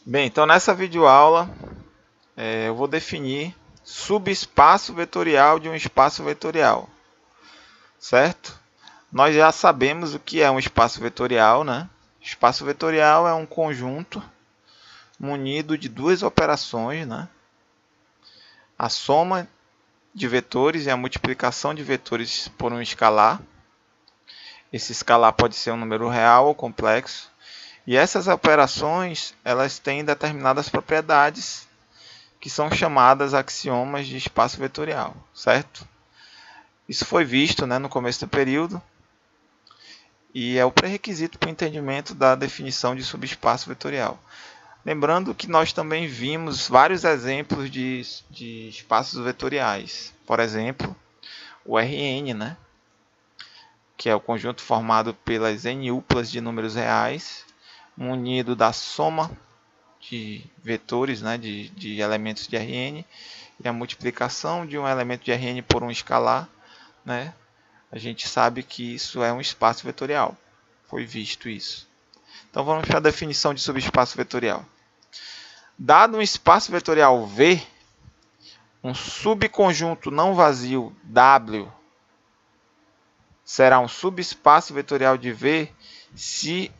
Bem, então nessa videoaula eu vou definir subespaço vetorial de um espaço vetorial, certo? Nós já sabemos o que é um espaço vetorial, né? Espaço vetorial é um conjunto munido de duas operações, né? A soma de vetores e a multiplicação de vetores por um escalar. Esse escalar pode ser um número real ou complexo. E essas operações, elas têm determinadas propriedades que são chamadas axiomas de espaço vetorial, certo? Isso foi visto, né, no começo do período e é o pré-requisito para o entendimento da definição de subespaço vetorial. Lembrando que nós também vimos vários exemplos de espaços vetoriais. Por exemplo, o Rn, né, que é o conjunto formado pelas n-uplas de números reais, munido da soma de vetores, né, de elementos de Rn, e a multiplicação de um elemento de Rn por um escalar, né, a gente sabe que isso é um espaço vetorial. Foi visto isso. Então vamos para a definição de subespaço vetorial. Dado um espaço vetorial V, um subconjunto não vazio W será um subespaço vetorial de V se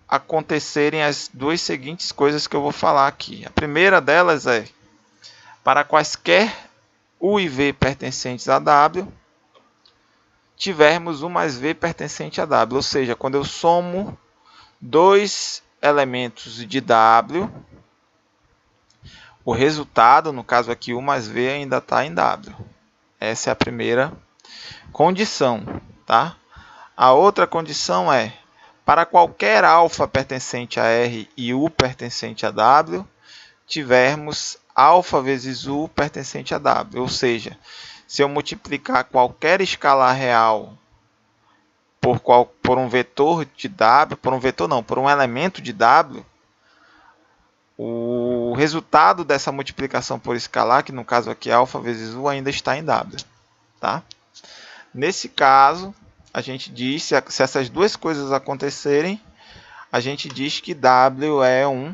acontecerem as duas seguintes coisas que eu vou falar aqui. A primeira delas é: para quaisquer U e V pertencentes a W, tivermos U mais V pertencente a W. Ou seja, quando eu somo dois elementos de W, o resultado, no caso aqui U mais V, ainda está em W. Essa é a primeira condição, tá? A outra condição é: para qualquer alfa pertencente a R e U pertencente a W, tivermos alfa vezes U pertencente a W. Ou seja, se eu multiplicar qualquer escalar real por um vetor de W, por um elemento de W, o resultado dessa multiplicação por escalar, que no caso aqui é alfa vezes U, ainda está em W. Tá? Nesse caso, a gente diz, se essas duas coisas acontecerem, a gente diz que W é um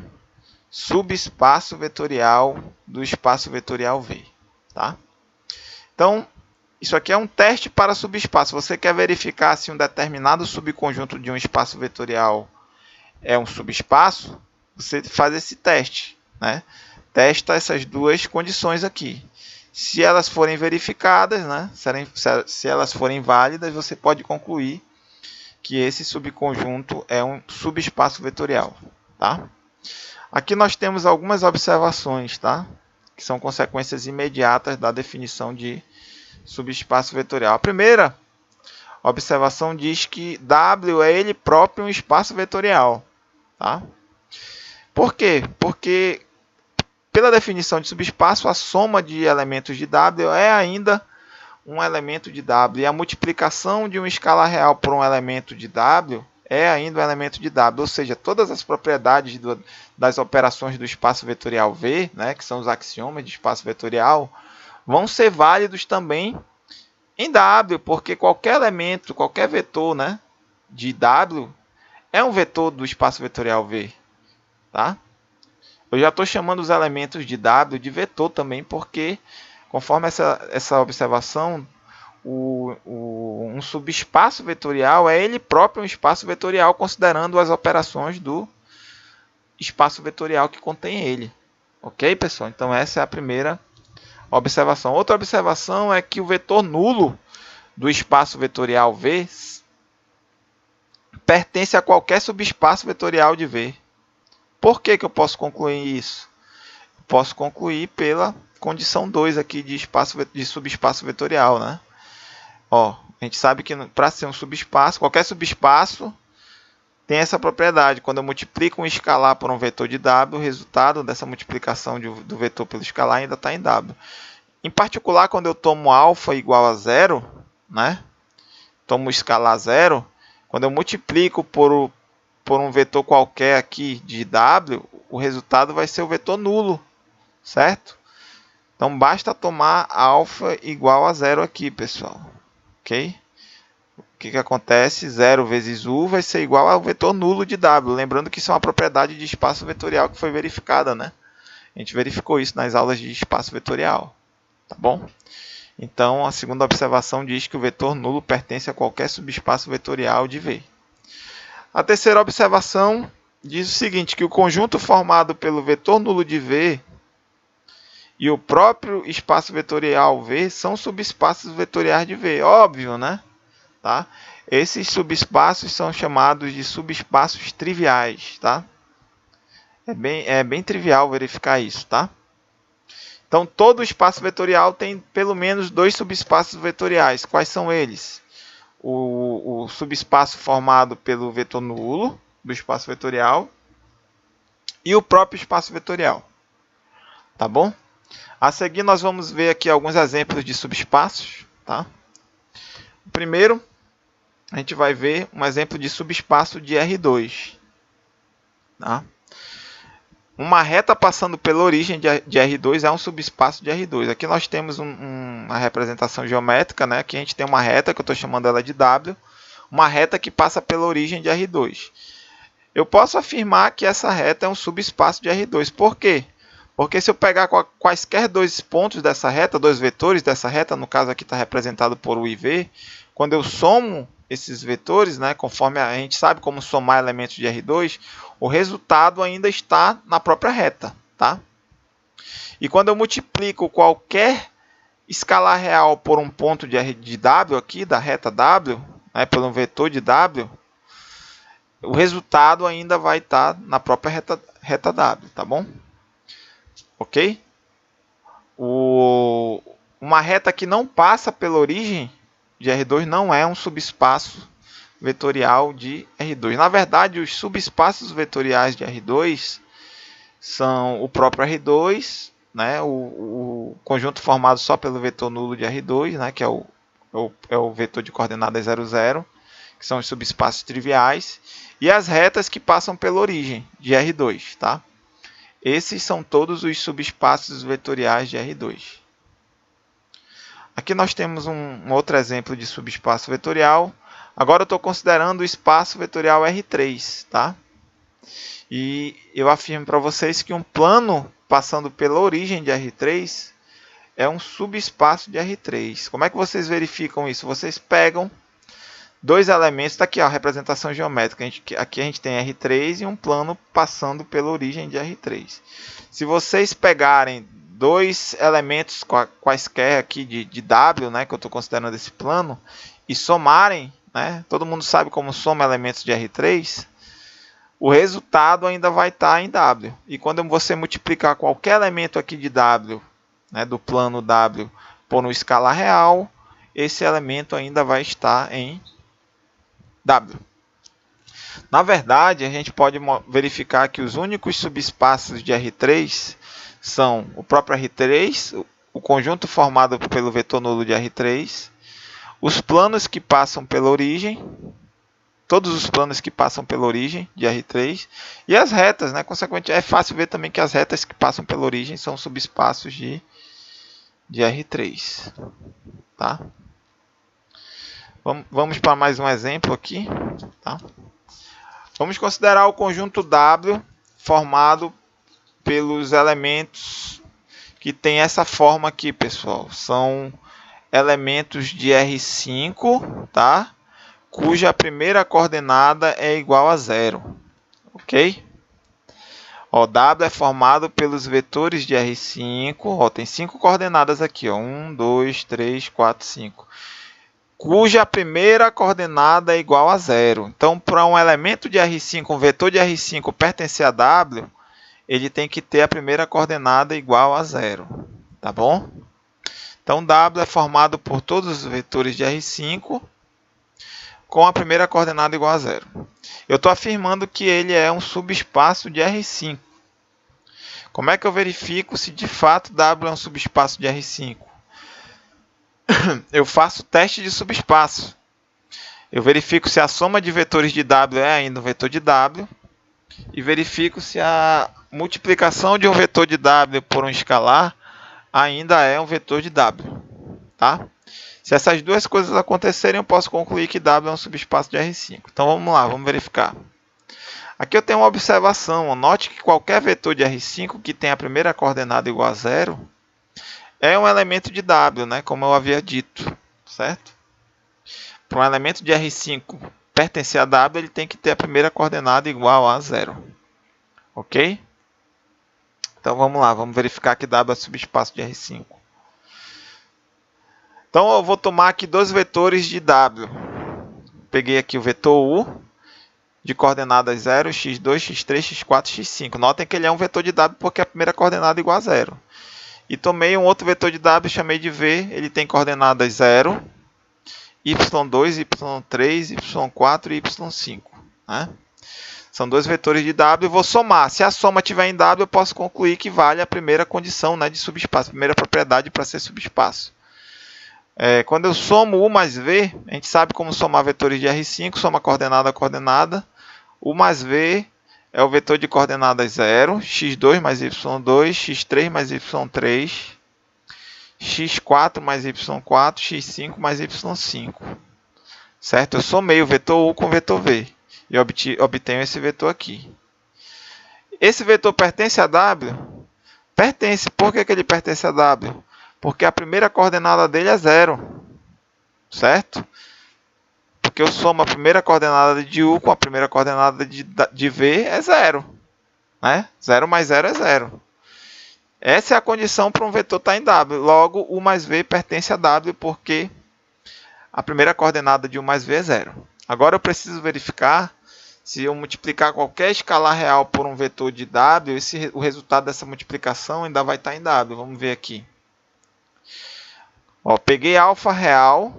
subespaço vetorial do espaço vetorial V. Tá? Então, isso aqui é um teste para subespaço. Você quer verificar se um determinado subconjunto de um espaço vetorial é um subespaço? Você faz esse teste, né? Testa essas duas condições aqui. Se elas forem verificadas, né? Se elas forem válidas, você pode concluir que esse subconjunto é um subespaço vetorial. Tá? Aqui nós temos algumas observações, tá? Que são consequências imediatas da definição de subespaço vetorial. A primeira observação diz que W é ele próprio um espaço vetorial. Tá? Por quê? Porque, pela definição de subespaço, a soma de elementos de W é ainda um elemento de W. E a multiplicação de um escalar real por um elemento de W é ainda um elemento de W. Ou seja, todas as propriedades das operações do espaço vetorial V, né, que são os axiomas de espaço vetorial, vão ser válidos também em W, porque qualquer elemento, qualquer vetor, né, de W é um vetor do espaço vetorial V. Tá? Eu já estou chamando os elementos de W de vetor também, porque, conforme essa observação, um subespaço vetorial é ele próprio um espaço vetorial, considerando as operações do espaço vetorial que contém ele. Ok, pessoal? Então, essa é a primeira observação. Outra observação é que o vetor nulo do espaço vetorial V pertence a qualquer subespaço vetorial de V. Por que eu posso concluir isso? Posso concluir pela condição 2 aqui de subespaço vetorial. Né? Ó, a gente sabe que para ser um subespaço, qualquer subespaço tem essa propriedade. Quando eu multiplico um escalar por um vetor de W, o resultado dessa multiplicação do vetor pelo escalar ainda está em W. Em particular, quando eu tomo alfa igual a zero, né? Tomo o escalar zero, quando eu multiplico por um vetor qualquer aqui de W, o resultado vai ser o vetor nulo, certo? Então, basta tomar alfa igual a zero aqui, pessoal. Ok? que acontece? 0 vezes U vai ser igual ao vetor nulo de W. Lembrando que isso é uma propriedade de espaço vetorial que foi verificada, né? A gente verificou isso nas aulas de espaço vetorial. Tá bom? Então, a segunda observação diz que o vetor nulo pertence a qualquer subespaço vetorial de V. A terceira observação diz o seguinte, que o conjunto formado pelo vetor nulo de V e o próprio espaço vetorial V são subespaços vetoriais de V. Óbvio, né? Tá? Esses subespaços são chamados de subespaços triviais. Tá? É bem trivial verificar isso. Tá? Então, todo espaço vetorial tem pelo menos 2 subespaços vetoriais. Quais são eles? O subespaço formado pelo vetor nulo do espaço vetorial e o próprio espaço vetorial. Tá bom? A seguir, nós vamos ver aqui alguns exemplos de subespaços. Tá? Primeiro, a gente vai ver um exemplo de subespaço de R2. Tá? Uma reta passando pela origem de R2 é um subespaço de R2. Aqui nós temos uma representação geométrica, né? Aqui a gente tem uma reta, que eu estou chamando ela de W, uma reta que passa pela origem de R2. Eu posso afirmar que essa reta é um subespaço de R2. Por quê? Porque se eu pegar quaisquer dois pontos dessa reta, dois vetores dessa reta, no caso aqui está representado por U e V, quando eu somo esses vetores, né, conforme a gente sabe como somar elementos de R2, o resultado ainda está na própria reta. Tá? E quando eu multiplico qualquer escalar real por um ponto de W aqui, da reta W, né, por um vetor de W, o resultado ainda vai estar na própria reta W. Tá bom? Ok? Uma reta que não passa pela origem de R2 não é um subespaço vetorial de R2. Na verdade, os subespaços vetoriais de R2 são o próprio R2, né, o conjunto formado só pelo vetor nulo de R2, né, que é o vetor de coordenadas 0, 0, que são os subespaços triviais, e as retas que passam pela origem de R2. Tá? Esses são todos os subespaços vetoriais de R2. Aqui nós temos um outro exemplo de subespaço vetorial. Agora eu estou considerando o espaço vetorial R3. Tá? E eu afirmo para vocês que um plano passando pela origem de R3 é um subespaço de R3. Como é que vocês verificam isso? Vocês pegam dois elementos, está aqui a representação geométrica, aqui a gente tem R3 e um plano passando pela origem de R3. Se vocês pegarem dois elementos quaisquer aqui de W, né, que eu estou considerando esse plano, e somarem, né, todo mundo sabe como soma elementos de R3, o resultado ainda vai estar em W. E quando você multiplicar qualquer elemento aqui de W, né, do plano W, por um escalar real, esse elemento ainda vai estar em W. Na verdade, a gente pode verificar que os únicos subespaços de R3 são o próprio R3, o conjunto formado pelo vetor nulo de R3, os planos que passam pela origem, todos os planos que passam pela origem de R3, e as retas, né? Consequentemente, é fácil ver também que as retas que passam pela origem são subespaços de R3. Tá? Vamos para mais um exemplo aqui. Tá? Vamos considerar o conjunto W formado pelos elementos que tem essa forma aqui, pessoal. São elementos de R5, tá? Cuja primeira coordenada é igual a 0. Ok? Ó, W é formado pelos vetores de R5. Ó, tem 5 coordenadas aqui. Ó, 1, 2, 3, 4, 5. Cuja primeira coordenada é igual a 0. Então, para um elemento de R5, um vetor de R5 pertencer a W, ele tem que ter a primeira coordenada igual a 0. Tá bom? Então, W é formado por todos os vetores de R5 com a primeira coordenada igual a 0. Eu estou afirmando que ele é um subespaço de R5. Como é que eu verifico se de fato W é um subespaço de R5? Eu faço teste de subespaço. Eu verifico se a soma de vetores de W é ainda um vetor de W e verifico se a multiplicação de um vetor de W por um escalar ainda é um vetor de W. Tá? Se essas duas coisas acontecerem, eu posso concluir que W é um subespaço de R5. Então vamos lá, vamos verificar. Aqui eu tenho uma observação. Note que qualquer vetor de R5 que tenha a primeira coordenada igual a 0 é um elemento de W, né? Como eu havia dito, certo? Para um elemento de R5 pertencer a W, ele tem que ter a primeira coordenada igual a 0. Ok? Então vamos lá, vamos verificar que W é subespaço de R5. Então eu vou tomar aqui dois vetores de W. Peguei aqui o vetor U, de coordenadas 0, x2, x3, x4, x5. Notem que ele é um vetor de W porque a primeira coordenada é igual a 0. E tomei um outro vetor de W, chamei de V, ele tem coordenadas 0, y2, y3, y4 e y5. Né? São dois vetores de W, vou somar. Se a soma estiver em W, eu posso concluir que vale a primeira condição, né, de subespaço, a primeira propriedade para ser subespaço. Quando eu somo U mais V, a gente sabe como somar vetores de R5, soma coordenada a coordenada. U mais V é o vetor de coordenadas 0, x2 mais y2, x3 mais y3, x4 mais y4, x5 mais y5. Certo? Eu somei o vetor U com o vetor V e obtenho esse vetor aqui. Esse vetor pertence a W? Pertence. Por que ele pertence a W? Porque a primeira coordenada dele é 0. Certo? Porque eu somo a primeira coordenada de U com a primeira coordenada de V é 0. Né? 0 mais 0 é 0. Essa é a condição para um vetor estar em W. Logo, U mais V pertence a W porque a primeira coordenada de U mais V é 0. Agora eu preciso verificar se eu multiplicar qualquer escalar real por um vetor de W, o resultado dessa multiplicação ainda vai estar em W. Vamos ver aqui. Peguei alfa real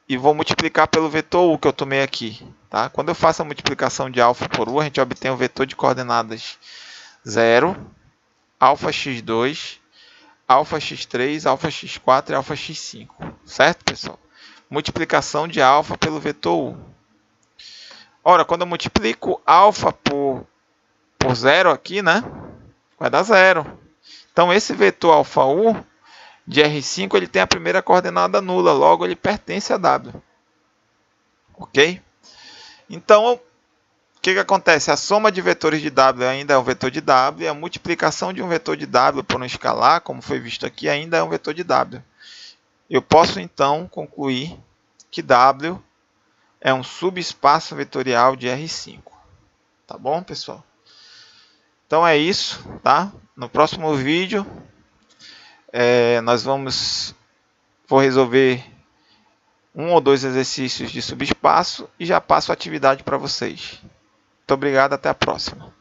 e vou multiplicar pelo vetor U que eu tomei aqui. Tá? Quando eu faço a multiplicação de alfa por U, a gente obtém o vetor de coordenadas 0, alfa x2, alfa x3, alfa x4 e alfa x5. Certo, pessoal? Multiplicação de alfa pelo vetor U. Ora, quando eu multiplico alfa por 0 aqui, né, vai dar 0. Então, esse vetor alfa U de R5 ele tem a primeira coordenada nula, logo ele pertence a W. Ok? Então, o que acontece? A soma de vetores de W ainda é um vetor de W, e a multiplicação de um vetor de W por um escalar, como foi visto aqui, ainda é um vetor de W. Eu posso, então, concluir que W é um subespaço vetorial de R5. Tá bom, pessoal? Então é isso, tá? No próximo vídeo, vou resolver um ou dois exercícios de subespaço e já passo a atividade para vocês. Muito obrigado, até a próxima.